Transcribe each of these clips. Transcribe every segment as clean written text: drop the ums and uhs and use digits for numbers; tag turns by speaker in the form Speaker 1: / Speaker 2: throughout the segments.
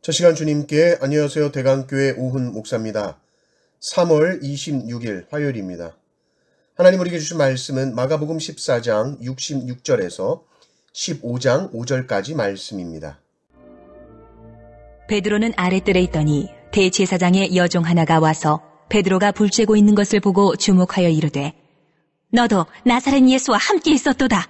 Speaker 1: 첫 시간 주님께 안녕하세요. 대강교회 오훈 목사입니다. 3월 26일 화요일입니다. 하나님 우리에게 주신 말씀은 마가복음 14장 66절에서 15장 5절까지 말씀입니다.
Speaker 2: 베드로는 아랫뜰에 있더니 대제사장의 여종 하나가 와서 베드로가 불 쬐고 있는 것을 보고 주목하여 이르되 너도 나사렛 예수와 함께 있었도다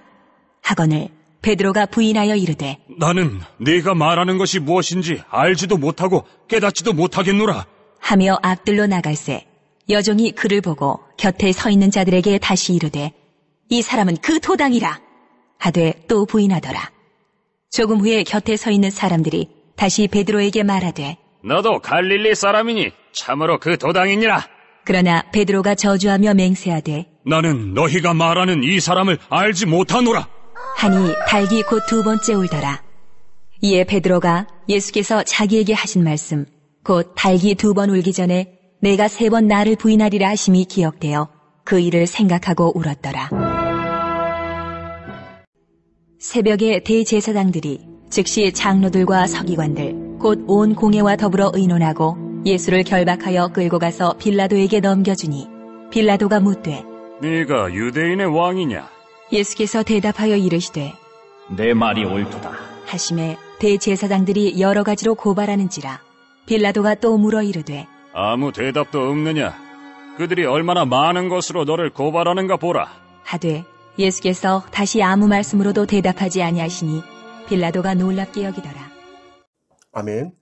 Speaker 2: 하거늘 베드로가 부인하여 이르되
Speaker 3: 나는 네가 말하는 것이 무엇인지 알지도 못하고 깨닫지도 못하겠노라
Speaker 2: 하며 앞뜰로 나갈새 여종이 그를 보고 곁에 서 있는 자들에게 다시 이르되 이 사람은 그 도당이라 하되 또 부인하더라. 조금 후에 곁에 서 있는 사람들이 다시 베드로에게 말하되
Speaker 3: 너도 갈릴리 사람이니 참으로 그 도당이니라.
Speaker 2: 그러나 베드로가 저주하며 맹세하되
Speaker 3: 나는 너희가 말하는 이 사람을 알지 못하노라
Speaker 2: 하니 닭이 곧 두 번째 울더라. 이에 베드로가 예수께서 자기에게 하신 말씀 곧 닭이 두 번 울기 전에 내가 세 번 나를 부인하리라 하심이 기억되어 그 일을 생각하고 울었더라. 새벽에 대제사장들이 즉시 장로들과 서기관들 곧 온 공회와 더불어 의논하고 예수를 결박하여 끌고 가서 빌라도에게 넘겨주니 빌라도가 묻되
Speaker 3: 네가 유대인의 왕이냐?
Speaker 2: 예수께서 대답하여 이르시되
Speaker 4: 내 말이 옳도다.
Speaker 2: 하심에 대제사장들이 여러 가지로 고발하는지라 빌라도가 또 물어 이르되
Speaker 3: 아무 대답도 없느냐? 그들이 얼마나 많은 것으로 너를 고발하는가 보라.
Speaker 2: 하되 예수께서 다시 아무 말씀으로도 대답하지 아니하시니 빌라도가 놀랍게 여기더라.
Speaker 1: 아멘.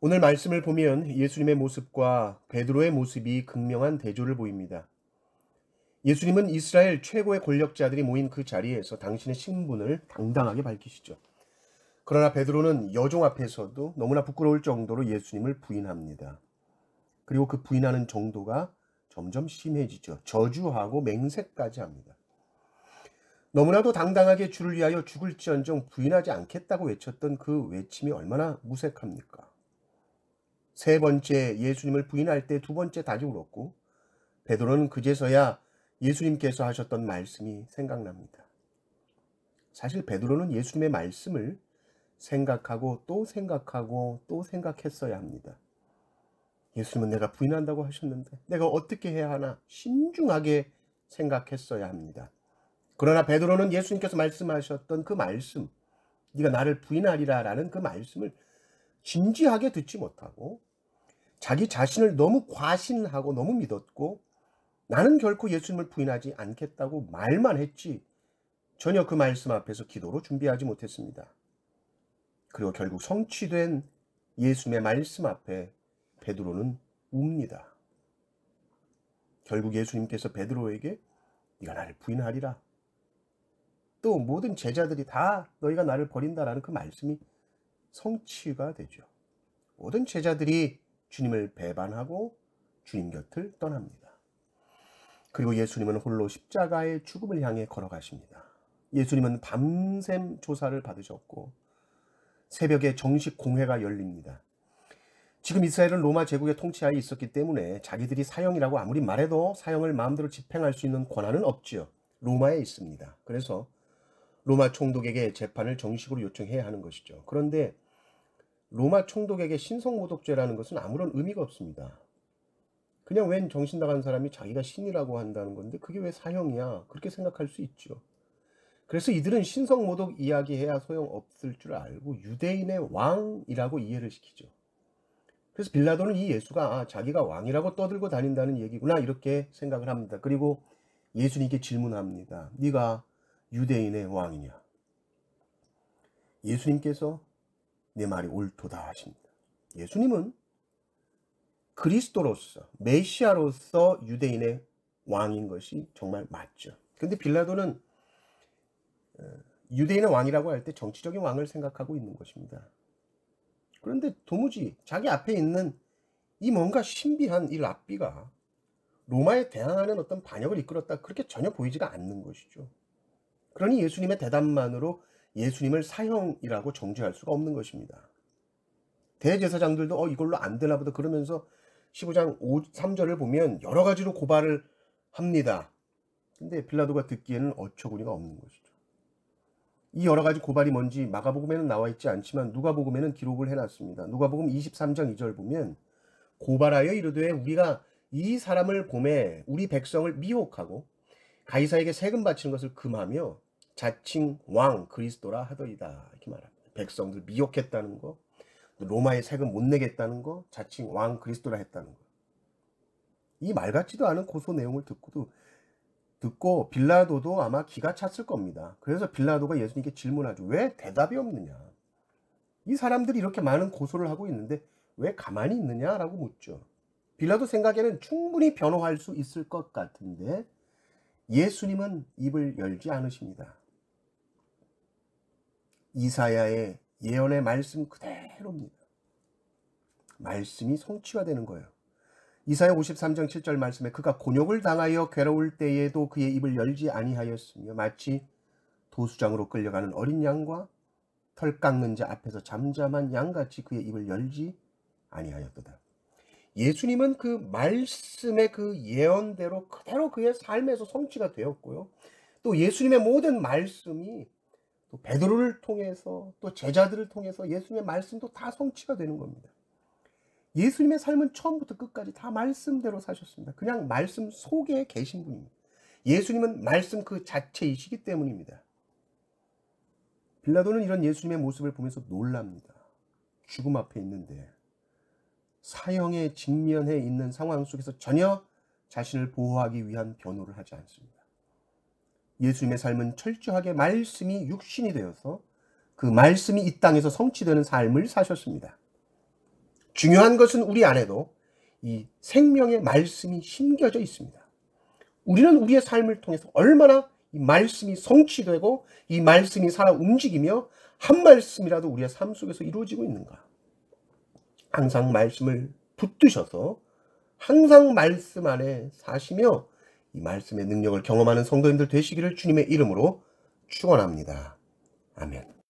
Speaker 1: 오늘 말씀을 보면 예수님의 모습과 베드로의 모습이 극명한 대조를 보입니다. 예수님은 이스라엘 최고의 권력자들이 모인 그 자리에서 당신의 신분을 당당하게 밝히시죠. 그러나 베드로는 여종 앞에서도 너무나 부끄러울 정도로 예수님을 부인합니다. 그리고 그 부인하는 정도가 점점 심해지죠. 저주하고 맹세까지 합니다. 너무나도 당당하게 주를 위하여 죽을지언정 부인하지 않겠다고 외쳤던 그 외침이 얼마나 무색합니까? 세 번째 예수님을 부인할 때 두 번째 다시 울었고 베드로는 그제서야 예수님께서 하셨던 말씀이 생각납니다. 사실 베드로는 예수님의 말씀을 생각하고 또 생각하고 또 생각했어야 합니다. 예수님은 내가 부인한다고 하셨는데 내가 어떻게 해야 하나 신중하게 생각했어야 합니다. 그러나 베드로는 예수님께서 말씀하셨던 그 말씀, 네가 나를 부인하리라 라는 그 말씀을 진지하게 듣지 못하고 자기 자신을 너무 과신하고 너무 믿었고 나는 결코 예수님을 부인하지 않겠다고 말만 했지 전혀 그 말씀 앞에서 기도로 준비하지 못했습니다. 그리고 결국 성취된 예수님의 말씀 앞에 베드로는 웁니다. 결국 예수님께서 베드로에게 네가 나를 부인하리라. 또 모든 제자들이 다 너희가 나를 버린다라는 그 말씀이 성취가 되죠. 모든 제자들이 주님을 배반하고 주님 곁을 떠납니다. 그리고 예수님은 홀로 십자가의 죽음을 향해 걸어가십니다. 예수님은 밤샘 조사를 받으셨고 새벽에 정식 공회가 열립니다. 지금 이스라엘은 로마 제국의 통치하에 있었기 때문에 자기들이 사형이라고 아무리 말해도 사형을 마음대로 집행할 수 있는 권한은 없지요. 로마에 있습니다. 그래서 로마 총독에게 재판을 정식으로 요청해야 하는 것이죠. 그런데 로마 총독에게 신성모독죄라는 것은 아무런 의미가 없습니다. 그냥 웬 정신 나간 사람이 자기가 신이라고 한다는 건데 그게 왜 사형이야? 그렇게 생각할 수 있죠. 그래서 이들은 신성모독 이야기해야 소용없을 줄 알고 유대인의 왕이라고 이해를 시키죠. 그래서 빌라도는 이 예수가 자기가 왕이라고 떠들고 다닌다는 얘기구나 이렇게 생각을 합니다. 그리고 예수님께 질문합니다. 네가 유대인의 왕이냐? 예수님께서 내 말이 옳도다 하십니다. 예수님은 그리스도로서 메시아로서 유대인의 왕인 것이 정말 맞죠. 그런데 빌라도는 유대인의 왕이라고 할 때 정치적인 왕을 생각하고 있는 것입니다. 그런데 도무지 자기 앞에 있는 이 뭔가 신비한 이 랍비가 로마에 대항하는 어떤 반역을 이끌었다 그렇게 전혀 보이지가 않는 것이죠. 그러니 예수님의 대답만으로 예수님을 사형이라고 정죄할 수가 없는 것입니다. 대제사장들도 이걸로 안 되나 보다 그러면서 15장 3절을 보면 여러 가지로 고발을 합니다. 근데 빌라도가 듣기에는 어처구니가 없는 것이죠. 이 여러 가지 고발이 뭔지 마가복음에는 나와 있지 않지만 누가복음에는 기록을 해놨습니다. 누가복음 23장 2절 보면 고발하여 이르되 우리가 이 사람을 보매 우리 백성을 미혹하고 가이사에게 세금 바치는 것을 금하며 자칭 왕 그리스도라 하더이다. 이렇게 말합니다. 백성들 미혹했다는 거, 로마에 세금 못 내겠다는 거, 자칭 왕 그리스도라 했다는 거. 이 말 같지도 않은 고소 내용을 듣고 빌라도도 아마 기가 찼을 겁니다. 그래서 빌라도가 예수님께 질문하죠. 왜 대답이 없느냐? 이 사람들이 이렇게 많은 고소를 하고 있는데 왜 가만히 있느냐라고 묻죠. 빌라도 생각에는 충분히 변호할 수 있을 것 같은데 예수님은 입을 열지 않으십니다. 이사야의 예언의 말씀 그대로입니다. 말씀이 성취가 되는 거예요. 이사야 53장 7절 말씀에 그가 곤욕을 당하여 괴로울 때에도 그의 입을 열지 아니하였으며 마치 도수장으로 끌려가는 어린 양과 털 깎는 자 앞에서 잠잠한 양같이 그의 입을 열지 아니하였도다. 예수님은 그 말씀의 그 예언대로 그대로 그의 삶에서 성취가 되었고요. 또 예수님의 모든 말씀이 또 베드로를 통해서 또 제자들을 통해서 예수님의 말씀도 다 성취가 되는 겁니다. 예수님의 삶은 처음부터 끝까지 다 말씀대로 사셨습니다. 그냥 말씀 속에 계신 분입니다. 예수님은 말씀 그 자체이시기 때문입니다. 빌라도는 이런 예수님의 모습을 보면서 놀랍니다. 죽음 앞에 있는데 사형에 직면해 있는 상황 속에서 전혀 자신을 보호하기 위한 변호를 하지 않습니다. 예수님의 삶은 철저하게 말씀이 육신이 되어서 그 말씀이 이 땅에서 성취되는 삶을 사셨습니다. 중요한 것은 우리 안에도 이 생명의 말씀이 심겨져 있습니다. 우리는 우리의 삶을 통해서 얼마나 이 말씀이 성취되고 이 말씀이 살아 움직이며 한 말씀이라도 우리의 삶 속에서 이루어지고 있는가? 항상 말씀을 붙드셔서 항상 말씀 안에 사시며 이 말씀의 능력을 경험하는 성도님들 되시기를 주님의 이름으로 축원합니다. 아멘.